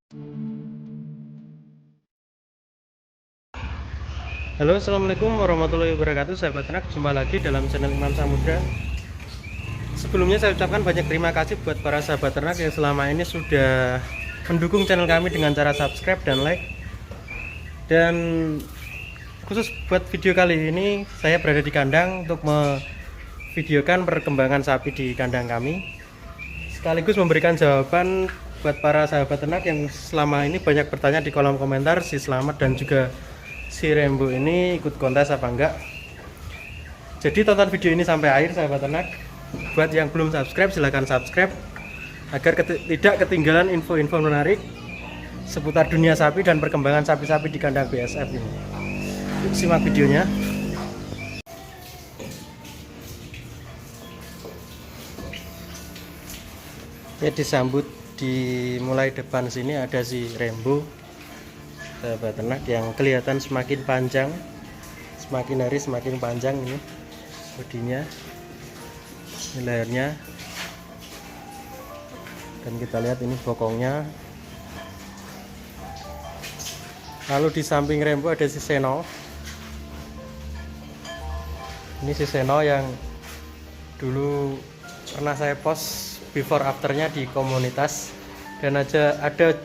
Halo, assalamualaikum warahmatullahi wabarakatuh, sahabat ternak. Jumpa lagi dalam channel Imam Samudra. Sebelumnya saya ucapkan banyak terima kasih buat para sahabat ternak yang selama ini sudah mendukung channel kami dengan cara subscribe dan like. Dan khusus buat video kali ini saya berada di kandang untuk memvideokan perkembangan sapi di kandang kami, sekaligus memberikan jawaban buat para sahabat ternak yang selama ini banyak bertanya di kolom komentar si Selamat dan juga si Rembo ini ikut kontes apa enggak. Jadi tonton video ini sampai akhir, sahabat ternak. Buat yang belum subscribe silahkan subscribe agar tidak ketinggalan info-info menarik seputar dunia sapi dan perkembangan sapi-sapi di kandang BSF ini. Yuk, simak videonya. Ya, disambut di mulai depan sini ada si Rembo, sahabat ternak, yang kelihatan semakin panjang, semakin hari semakin panjang. Ini bodinya, ini lehernya, dan kita lihat ini bokongnya. Lalu di samping Rembo ada si Seno. Ini si Seno yang dulu pernah saya post before afternya di komunitas, dan ada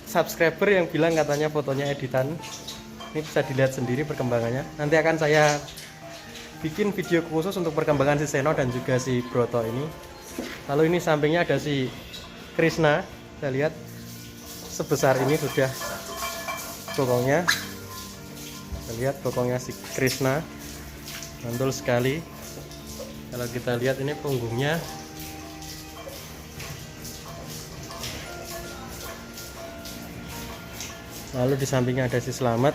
subscriber yang bilang katanya fotonya editan. Ini bisa dilihat sendiri perkembangannya. Nanti akan saya bikin video khusus untuk perkembangan si Seno dan juga si Broto ini. Lalu ini sampingnya ada si Krishna. Kita lihat sebesar ini sudah bokongnya. Kita lihat bokongnya si Krishna, mantul sekali. Kalau kita lihat ini punggungnya, lalu di sampingnya ada si Selamat.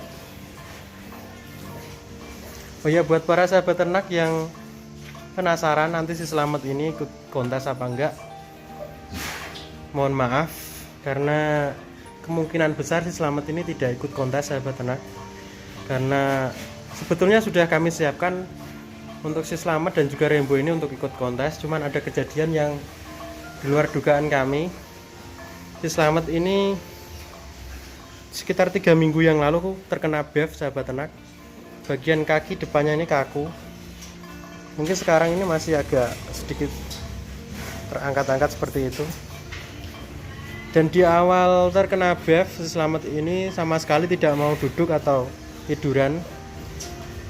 Oh ya, buat para sahabat ternak yang penasaran nanti si Selamat ini ikut kontes apa enggak, mohon maaf karena kemungkinan besar si Selamat ini tidak ikut kontes, sahabat ternak. Karena sebetulnya sudah kami siapkan untuk si Selamat dan juga Rembo ini untuk ikut kontes, cuman ada kejadian yang di luar dugaan kami. Si Selamat ini sekitar 3 minggu yang lalu terkena BEF, sahabat ternak. Bagian kaki depannya ini kaku. Mungkin sekarang ini masih agak sedikit terangkat-angkat seperti itu. Dan di awal terkena BEF, si Selamat ini sama sekali tidak mau duduk atau tiduran.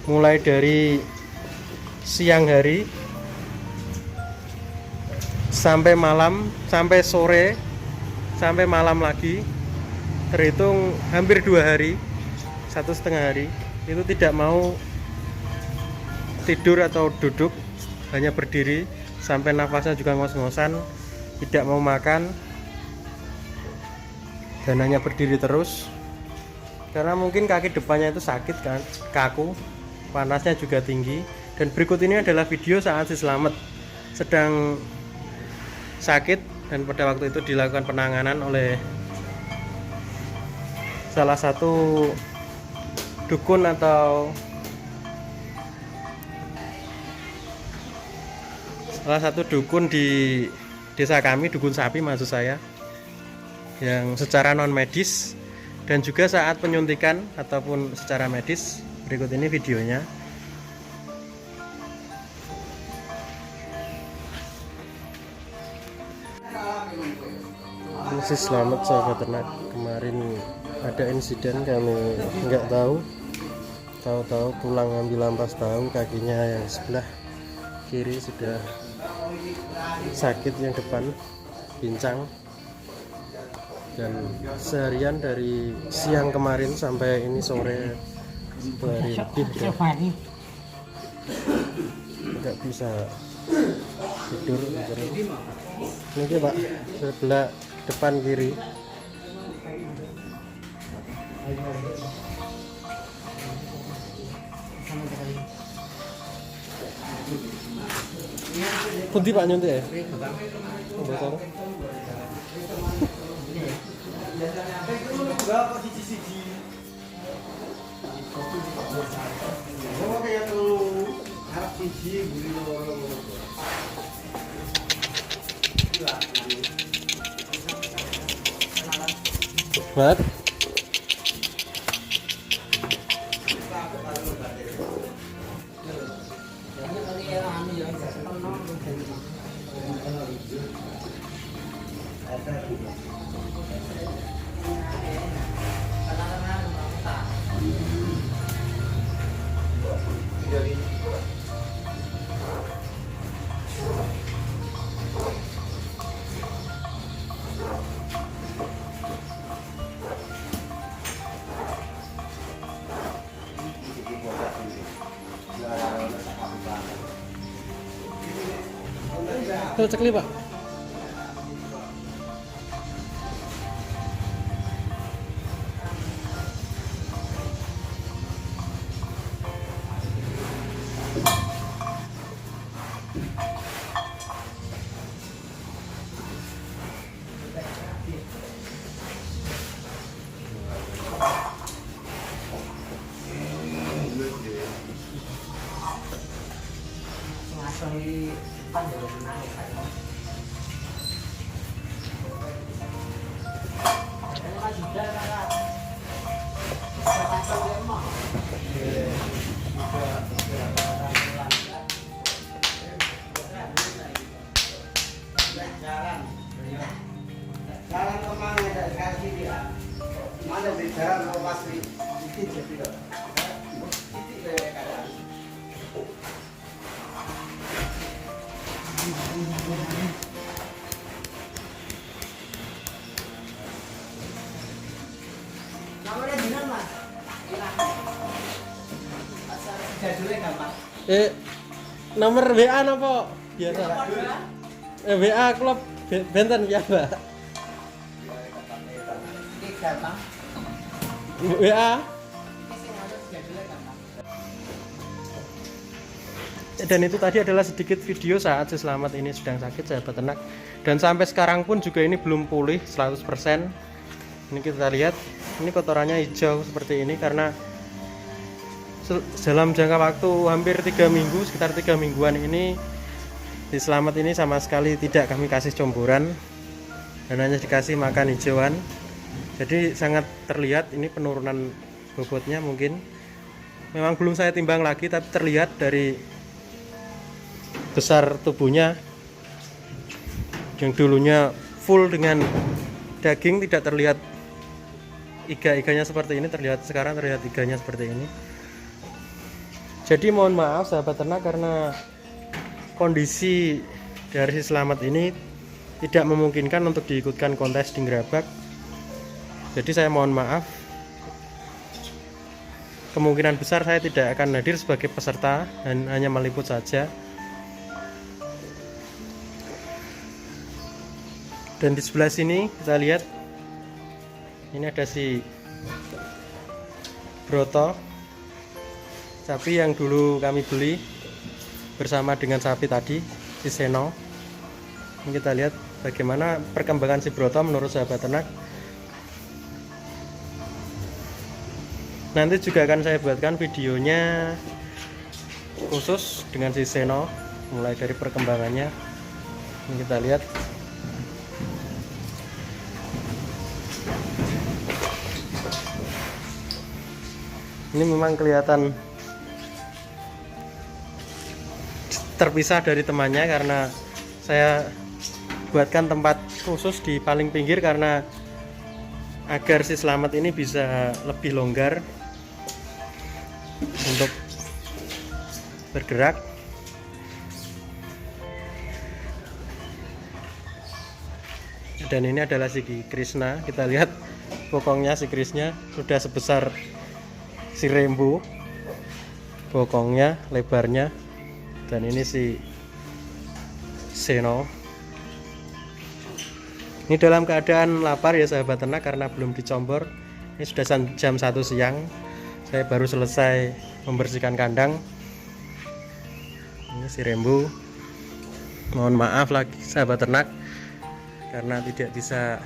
Mulai dari siang hari sampai malam, sampai sore, sampai malam lagi, terhitung hampir 2 hari, 1,5 hari, itu tidak mau tidur atau duduk, hanya berdiri, sampai nafasnya juga ngos-ngosan, tidak mau makan, dan hanya berdiri terus. Karena mungkin kaki depannya itu sakit kan, kaku, panasnya juga tinggi. Dan berikut ini adalah video saat si Selamat sedang sakit, dan pada waktu itu dilakukan penanganan oleh salah satu dukun atau salah satu dukun di desa kami, dukun sapi maksud saya, yang secara non medis dan juga saat penyuntikan ataupun secara medis. Berikut ini videonya. Ini si Selamat, sahabat ternak. Kemarin ada insiden, kami nggak tahu pulang ambil ampas tahu kakinya yang sebelah kiri sudah sakit, yang depan pincang. Dan seharian dari siang kemarin sampai ini sore, 2 hari lebih nggak bisa tidur. Ini Pak, sebelah depan kiri. Pundi Pak nyuntik ya? Botol. Mat. Tuh cekli Pak. Jalan kemana ada kasih dia? Mana di jalan mau pasti titik tidak? Titik dari keadaan. Nomornya di mana? Jadulnya gampang. Nomor WA napa? Biasa. WA klub benten ya, Mbak. Ini gampang. WA. Dan itu tadi adalah sedikit video saat si Slamet ini sedang sakit, sahabat ternak. Dan sampai sekarang pun juga ini belum pulih 100%. Ini kita lihat, ini kotorannya hijau seperti ini karena dalam jangka waktu hampir 3 minggu, sekitar 3 mingguan ini si Slamet ini sama sekali tidak kami kasih comboran dan hanya dikasih makan hijauan. Jadi sangat terlihat ini penurunan bobotnya, mungkin memang belum saya timbang lagi, tapi terlihat dari besar tubuhnya yang dulunya full dengan daging, tidak terlihat iga-iganya seperti ini, sekarang terlihat iganya seperti ini. Jadi mohon maaf sahabat ternak karena kondisi dari si Slamet ini tidak memungkinkan untuk diikutkan kontes di Gerabak. Jadi saya mohon maaf, kemungkinan besar saya tidak akan hadir sebagai peserta dan hanya meliput saja. Dan di sebelah sini kita lihat ini ada si Broto, sapi yang dulu kami beli bersama dengan sapi tadi si Seno. Ini kita lihat bagaimana perkembangan si Broto menurut sahabat ternak. Nanti juga akan saya buatkan videonya khusus dengan si Seno, mulai dari perkembangannya. Ini kita lihat. Ini memang kelihatan terpisah dari temannya karena saya buatkan tempat khusus di paling pinggir karena agar si Slamet ini bisa lebih longgar untuk bergerak. Dan ini adalah si Krishna. Kita lihat bokongnya si Krishna sudah sebesar si Rembo, bokongnya, lebarnya. Dan ini si Seno. Ini dalam keadaan lapar ya sahabat ternak karena belum dicombor. Ini sudah jam 1 siang. Saya baru selesai membersihkan kandang. Ini si Rembo. Mohon maaf lagi sahabat ternak karena tidak bisa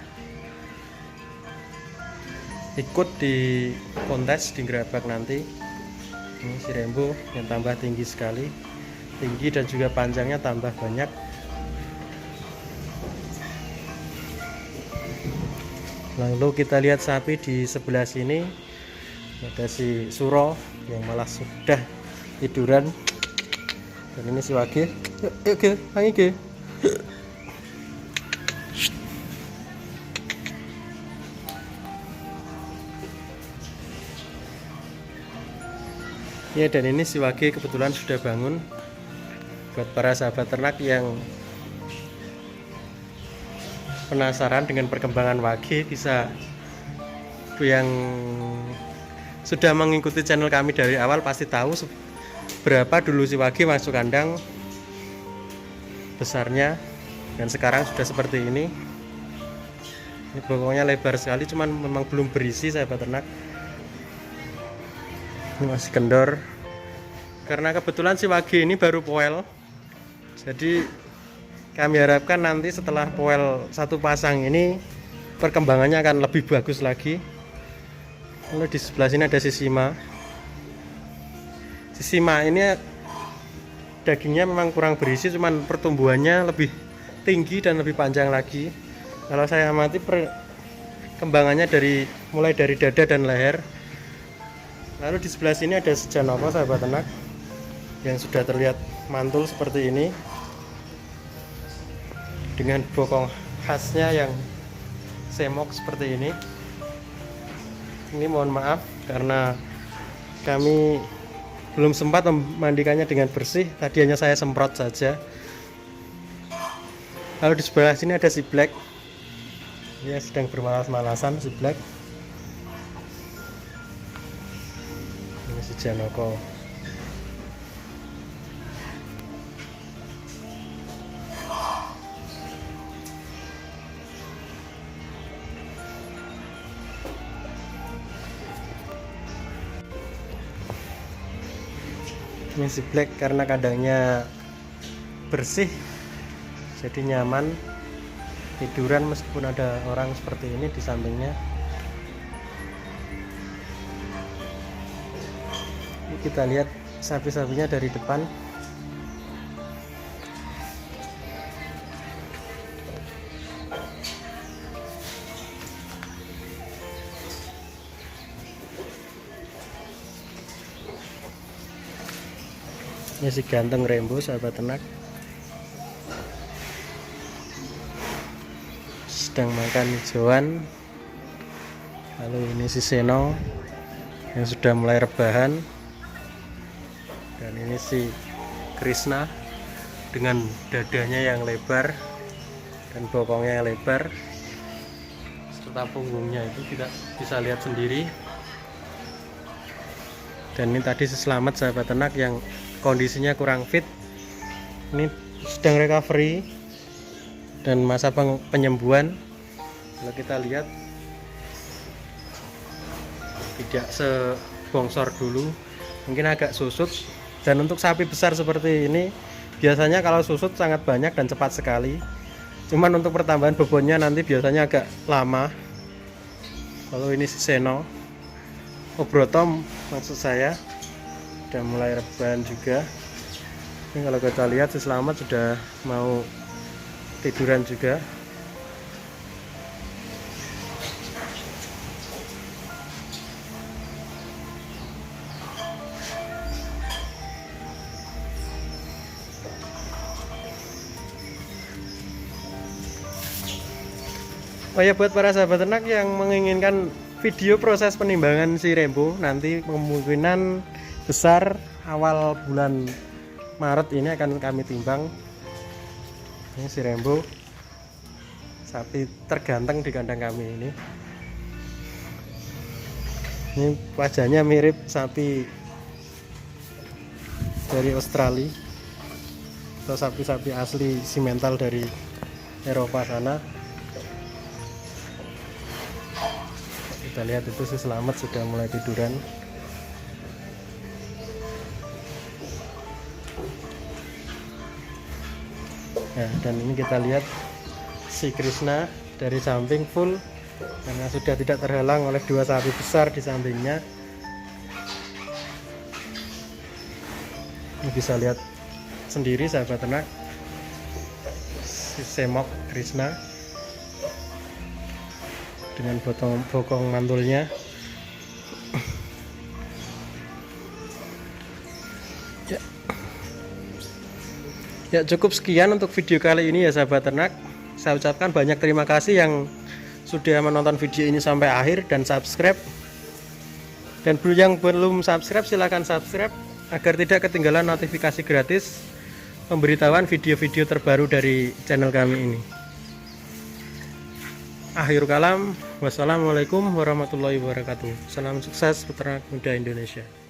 ikut di kontes di Gerabak nanti. Ini si Rembo yang tambah tinggi sekali, tinggi dan juga panjangnya tambah banyak. Lalu kita lihat sapi di sebelah sini, ada si Suro yang malah sudah tiduran. Dan ini si Wage. Yuk Ge, pangi Ge. Ya, dan ini si Wage kebetulan sudah bangun. Buat para sahabat ternak yang penasaran dengan perkembangan Wage, bisa yang sudah mengikuti channel kami dari awal pasti tahu berapa dulu si Wage masuk kandang besarnya, dan sekarang sudah seperti ini. Ini bokongnya lebar sekali, cuman memang belum berisi sahabat ternak. Ini masih kendor karena kebetulan si Wage ini baru poel, jadi kami harapkan nanti setelah poel satu pasang ini perkembangannya akan lebih bagus lagi. Lalu di sebelah sini ada si Sima. Si Sima ini dagingnya memang kurang berisi, cuman pertumbuhannya lebih tinggi dan lebih panjang lagi. Kalau saya amati perkembangannya mulai dari dada dan leher. Lalu di sebelah sini ada si Janoko sahabat ternak yang sudah terlihat mantul seperti ini dengan bokong khasnya yang semok seperti ini. Ini mohon maaf karena kami belum sempat memandikannya dengan bersih, tadi hanya saya semprot saja. Lalu di sebelah sini ada si Black, dia sedang bermalas-malasan si Black. Ini si Janoko. Ini si Black karena kandangnya bersih jadi nyaman tiduran meskipun ada orang seperti ini di sampingnya. Ini kita lihat sapi-sapinya dari depan. Ini si ganteng Rembo sahabat ternak, sedang makan hijauan. Lalu ini si Seno yang sudah mulai rebahan, dan ini si Krishna dengan dadanya yang lebar dan bokongnya yang lebar serta punggungnya itu kita bisa lihat sendiri. Dan ini tadi si Selamat sahabat ternak yang kondisinya kurang fit, ini sedang recovery dan masa penyembuhan. Kalau kita lihat tidak sebongsor dulu, mungkin agak susut. Dan untuk sapi besar seperti ini biasanya kalau susut sangat banyak dan cepat sekali, cuman untuk pertambahan bobotnya nanti biasanya agak lama. Lalu ini si Seno, Obrotom maksud saya, sudah mulai rebahan juga. Ini kalau kita lihat si Selamat sudah mau tiduran juga. Oh ya, buat para sahabat ternak yang menginginkan video proses penimbangan si Rembo, nanti kemungkinan besar awal bulan Maret ini akan kami timbang. Ini si Rembo, sapi terganteng di kandang kami ini. Ini wajahnya mirip sapi dari Australia atau sapi-sapi asli simental dari Eropa sana. Kita lihat itu si Selamat sudah mulai tiduran. Nah, dan ini kita lihat si Krishna dari samping full karena sudah tidak terhalang oleh dua sapi besar di sampingnya. Ini bisa lihat sendiri sahabat ternak, si semok Krishna. dengan bokong mantulnya. Ya cukup sekian untuk video kali ini ya sahabat ternak. Saya ucapkan banyak terima kasih yang sudah menonton video ini sampai akhir dan subscribe. Dan yang belum subscribe silahkan subscribe agar tidak ketinggalan notifikasi gratis pemberitahuan video-video terbaru dari channel kami ini. Akhirul kalam, wassalamualaikum warahmatullahi wabarakatuh. Salam sukses peternak muda Indonesia.